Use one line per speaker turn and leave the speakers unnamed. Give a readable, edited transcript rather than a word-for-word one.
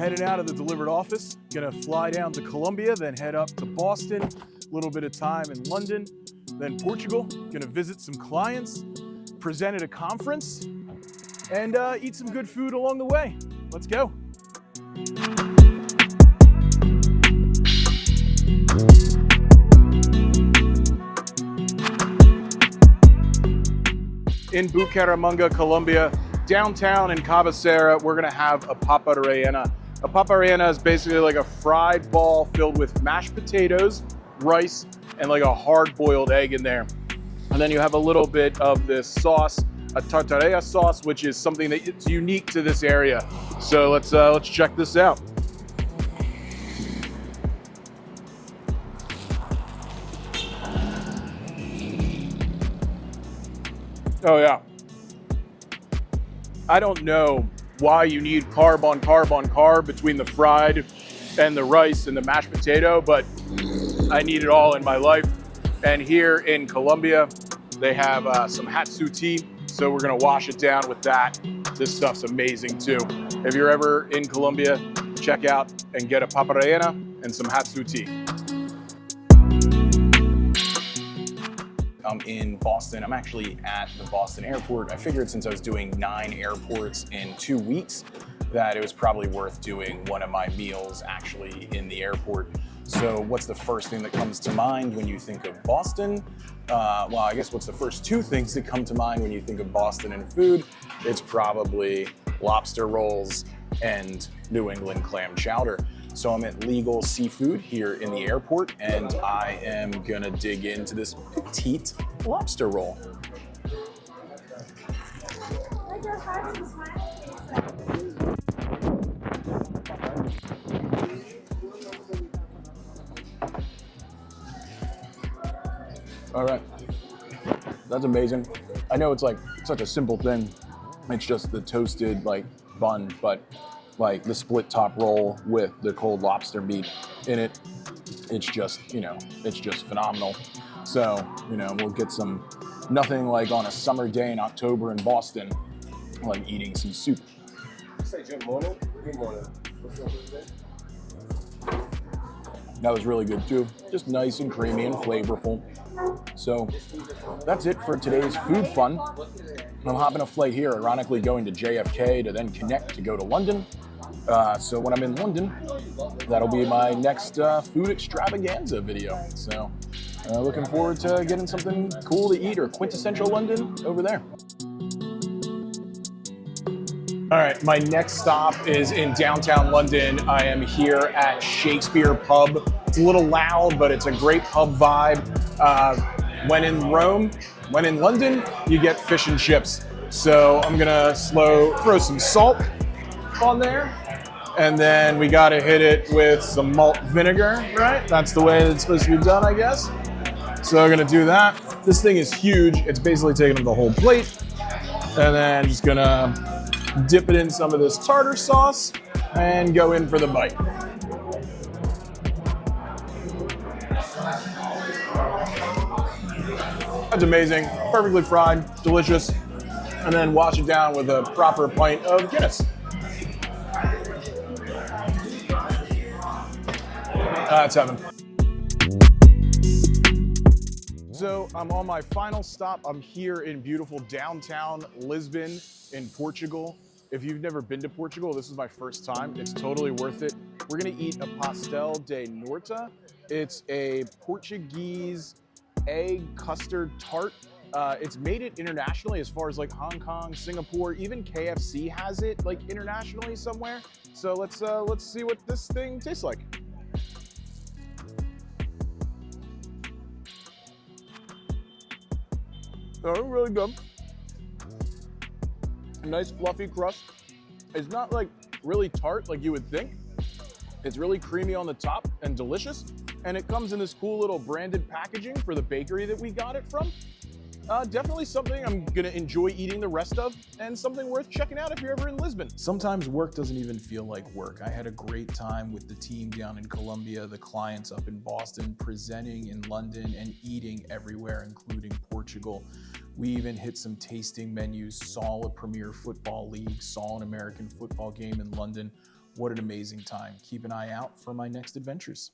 heading out of the delivered office. Gonna fly down to Colombia, then head up to Boston, a little bit of time in London, then Portugal. Gonna visit some clients, present at a conference, and eat some good food along the way. Let's go. In Bucaramanga, Colombia, downtown in Cabecera, we're gonna have a papa rellena. A papa rellena is basically like a fried ball filled with mashed potatoes, rice, and like a hard-boiled egg in there. And then you have a little bit of this sauce, a tartarea sauce, which is something that it's unique to this area. So let's check this out. Oh yeah. I don't know why you need carb on carb on carb between the fried and the rice and the mashed potato, but I need it all in my life. And here in Colombia, they have some hatsu tea, so we're gonna wash it down with that. This stuff's amazing too. If you're ever in Colombia, check out and get a papa rellena and some hatsu tea.
I'm in Boston. I'm actually at the Boston airport. I figured since I was doing 9 airports in 2 weeks, that it was probably worth doing one of my meals actually in the airport. So what's the first thing that comes to mind when you think of Boston? Well, I guess what's the first 2 things that come to mind when you think of Boston and food? It's probably lobster rolls and New England clam chowder. So I'm at Legal Seafood here in the airport, and I am gonna dig into this petite lobster roll. All right, that's amazing. I know it's like such a simple thing. It's just the toasted like bun, but like the split top roll with the cold lobster meat in it, it's just, you know, it's just phenomenal. So, you know, we'll get some, nothing like on a summer day in October in Boston, like eating some soup.
Say good morning. Good morning.
That was really good too. Just nice and creamy and flavorful. So that's it for today's food fun. I'm hopping a flight here, ironically going to JFK to then connect to go to London. So when I'm in London, that'll be my next food extravaganza video. So looking forward to getting something cool to eat or quintessential London over there. All right, my next stop is in downtown London. I am here at Shakespeare Pub. It's a little loud, but it's a great pub vibe. When in London, you get fish and chips. So I'm gonna throw some salt on there. And then we gotta hit it with some malt vinegar, right? That's the way it's supposed to be done, I guess. So I'm gonna do that. This thing is huge. It's basically taking up the whole plate. And then just gonna dip it in some of this tartar sauce and go in for the bite. That's amazing, perfectly fried, delicious. And then wash it down with a proper pint of Guinness. That's heaven. So I'm on my final stop. I'm here in beautiful downtown Lisbon in Portugal. If you've never been to Portugal, this is my first time. It's totally worth it. We're gonna eat a pastel de nata. It's a Portuguese egg custard tart. It's made it internationally as far as like Hong Kong, Singapore, even KFC has it like internationally somewhere. So let's see what this thing tastes like. Oh, really good. Nice fluffy crust. It's not like really tart like you would think. It's really creamy on the top and delicious. And it comes in this cool little branded packaging for the bakery that we got it from. Definitely something I'm gonna enjoy eating the rest of, and something worth checking out if you're ever in Lisbon. Sometimes work doesn't even feel like work. I had a great time with the team down in Colombia, the clients up in Boston, presenting in London, and eating everywhere, including Portugal. We even hit some tasting menus, saw a Premier Football League, saw an American football game in London. What an amazing time. Keep an eye out for my next adventures.